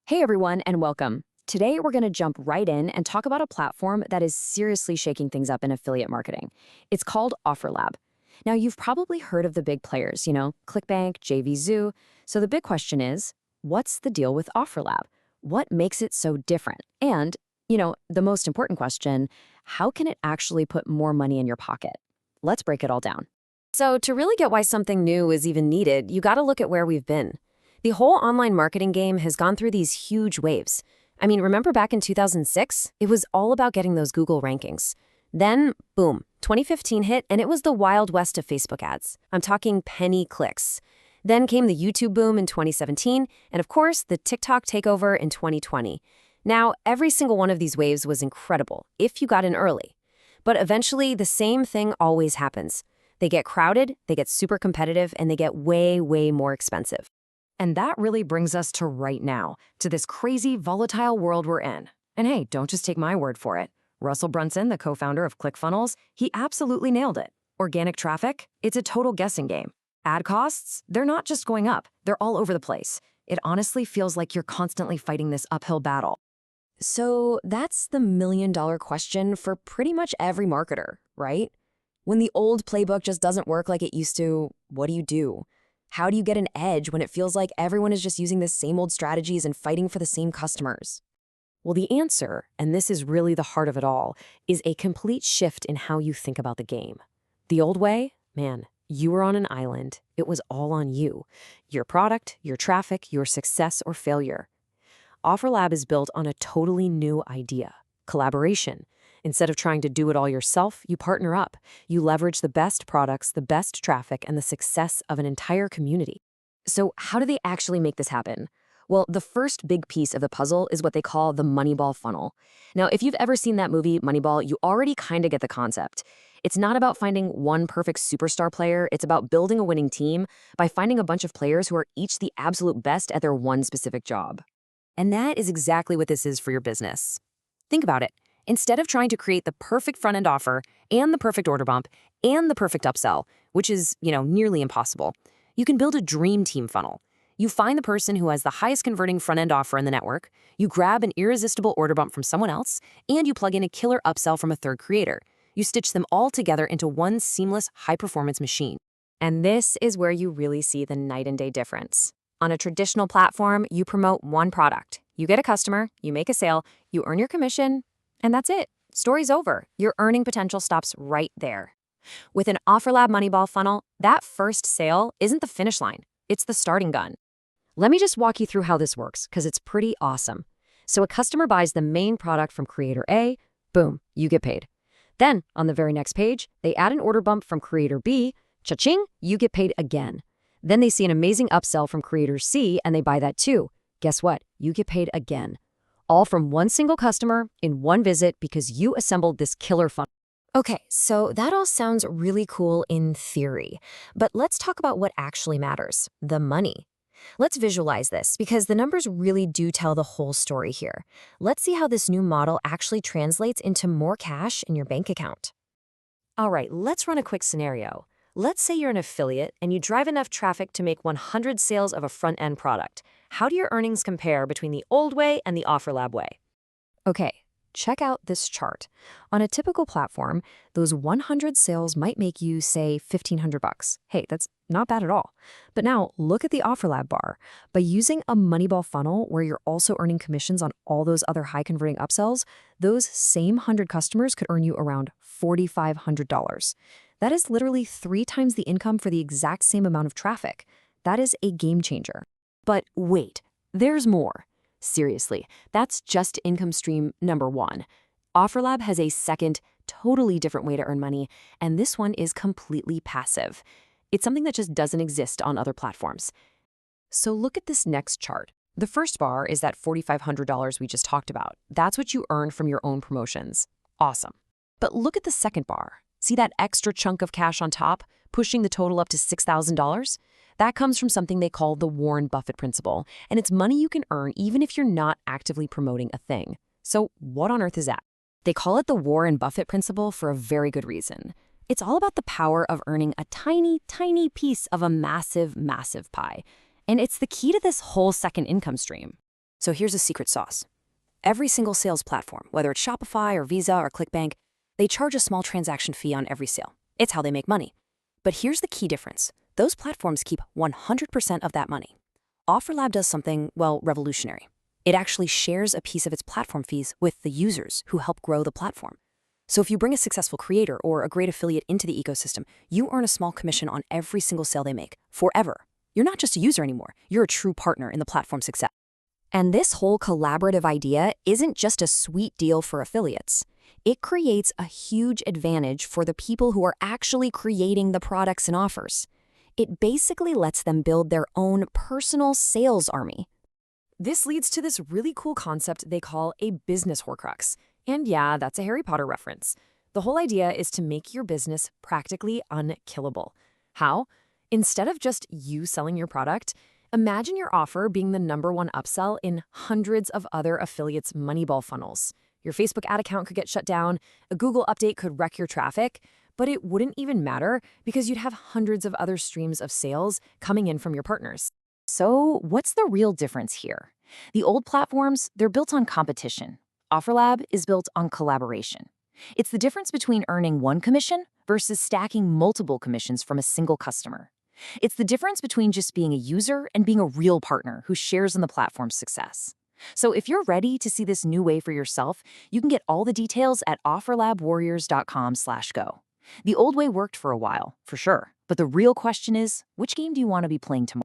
Hey everyone, and welcome. Today we're going to jump right in and talk about a platform that is seriously shaking things up in affiliate marketing. It's called OfferLab. Now, you've probably heard of the big players, Clickbank, Jvzoo. So the big question is, what's the deal with OfferLab? What makes it so different? And, the most important question, how can it actually put more money in your pocket? Let's break it all down. So to really get why something new is even needed, you got to look at where we've been. The whole online marketing game has gone through these huge waves. I mean, remember back in 2006? It was all about getting those Google rankings. Then, boom, 2015 hit, and it was the wild west of Facebook ads. I'm talking penny clicks. Then came the YouTube boom in 2017, and of course, the TikTok takeover in 2020. Now, every single one of these waves was incredible, if you got in early. But eventually, the same thing always happens. They get crowded, they get super competitive, and they get way, way more expensive. And that really brings us to right now, to this crazy, volatile world we're in. And hey, don't just take my word for it. Russell Brunson, the co-founder of ClickFunnels, he absolutely nailed it. Organic traffic? It's a total guessing game. Ad costs? They're not just going up, they're all over the place. It honestly feels like you're constantly fighting this uphill battle. So that's the million-dollar question for pretty much every marketer, right? When the old playbook just doesn't work like it used to, what do? How do you get an edge when it feels like everyone is just using the same old strategies and fighting for the same customers? Well, the answer, and this is really the heart of it all, is a complete shift in how you think about the game. The old way? Man, you were on an island. It was all on you. Your product, your traffic, your success or failure. OfferLab is built on a totally new idea: collaboration. Instead of trying to do it all yourself, you partner up. You leverage the best products, the best traffic, and the success of an entire community. So how do they actually make this happen? Well, the first big piece of the puzzle is what they call the Moneyball funnel. Now, if you've ever seen that movie, Moneyball, you already kind of get the concept. It's not about finding one perfect superstar player. It's about building a winning team by finding a bunch of players who are each the absolute best at their one specific job. And that is exactly what this is for your business. Think about it. Instead of trying to create the perfect front-end offer and the perfect order bump and the perfect upsell, which is, nearly impossible, you can build a dream team funnel. You find the person who has the highest converting front-end offer in the network, you grab an irresistible order bump from someone else, and you plug in a killer upsell from a third creator. You stitch them all together into one seamless, high-performance machine. And this is where you really see the night and day difference. On a traditional platform, you promote one product. You get a customer, you make a sale, you earn your commission, and that's it. Story's over. Your earning potential stops right there. With an OfferLab Moneyball funnel, that first sale isn't the finish line. It's the starting gun. Let me just walk you through how this works, because it's pretty awesome. So a customer buys the main product from creator A, boom, you get paid. Then, on the very next page, they add an order bump from creator B, cha-ching, you get paid again. Then they see an amazing upsell from creator C, and they buy that too. Guess what? You get paid again. All from one single customer in one visit because you assembled this killer funnel. Okay, so that all sounds really cool in theory, but let's talk about what actually matters: the money. Let's visualize this because the numbers really do tell the whole story here. Let's see how this new model actually translates into more cash in your bank account. All right, let's run a quick scenario. Let's say you're an affiliate and you drive enough traffic to make 100 sales of a front-end product. How do your earnings compare between the old way and the OfferLab way? Okay, check out this chart. On a typical platform, those 100 sales might make you, say, $1,500. Hey, that's not bad at all. But now look at the OfferLab bar. By using a Moneyball funnel where you're also earning commissions on all those other high-converting upsells, those same 100 customers could earn you around $4,500. That is literally 3 times the income for the exact same amount of traffic. That is a game changer. But wait, there's more. Seriously, that's just income stream number 1. OfferLab has a second, totally different way to earn money, and this one is completely passive. It's something that just doesn't exist on other platforms. So look at this next chart. The first bar is that $4,500 we just talked about. That's what you earn from your own promotions. Awesome. But look at the second bar. See that extra chunk of cash on top, pushing the total up to $6,000? That comes from something they call the Warren Buffett principle, and it's money you can earn even if you're not actively promoting a thing. So what on earth is that? They call it the Warren Buffett principle for a very good reason. It's all about the power of earning a tiny, tiny piece of a massive, massive pie. And it's the key to this whole second income stream. So here's a secret sauce. Every single sales platform, whether it's Shopify or Visa or Clickbank, they charge a small transaction fee on every sale. It's how they make money. But here's the key difference. Those platforms keep 100% of that money. OfferLab does something, well, revolutionary. It actually shares a piece of its platform fees with the users who help grow the platform. So if you bring a successful creator or a great affiliate into the ecosystem, you earn a small commission on every single sale they make, forever. You're not just a user anymore. You're a true partner in the platform's success. And this whole collaborative idea isn't just a sweet deal for affiliates. It creates a huge advantage for the people who are actually creating the products and offers. It basically lets them build their own personal sales army. This leads to this really cool concept they call a business Horcrux. And yeah, that's a Harry Potter reference. The whole idea is to make your business practically unkillable. How? Instead of just you selling your product, imagine your offer being the #1 upsell in hundreds of other affiliates' Moneyball funnels. Your Facebook ad account could get shut down, a Google update could wreck your traffic, but it wouldn't even matter because you'd have hundreds of other streams of sales coming in from your partners. So what's the real difference here? The old platforms, they're built on competition. OfferLab is built on collaboration. It's the difference between earning one commission versus stacking multiple commissions from a single customer. It's the difference between just being a user and being a real partner who shares in the platform's success. So if you're ready to see this new way for yourself, you can get all the details at offerlabwarriors.com/go. The old way worked for a while, for sure. But the real question is, which game do you want to be playing tomorrow?